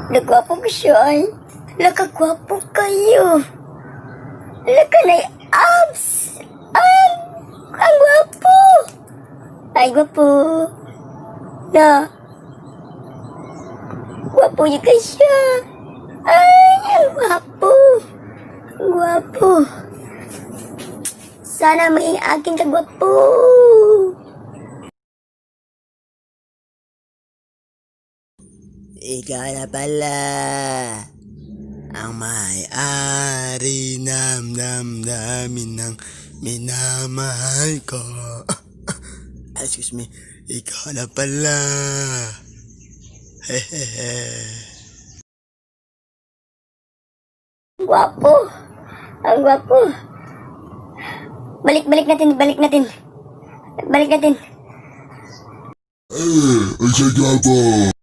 Nagwapo ko siya ay. Nakagwapo kayo. Laka na abs. Ay, ang gwapo. Ay, gwapo. Na. Gwapo niya ka siya. Ay, ang gwapo. Ang gwapo. Sana may akin kagwapo. Ikaw na pala ang may-ari namin ng minamahal ko. Excuse me. Ikaw na pala. Hehehe. Gwapo. Ang gwapo. Balik natin. Balik natin. Ay, siya gwapa.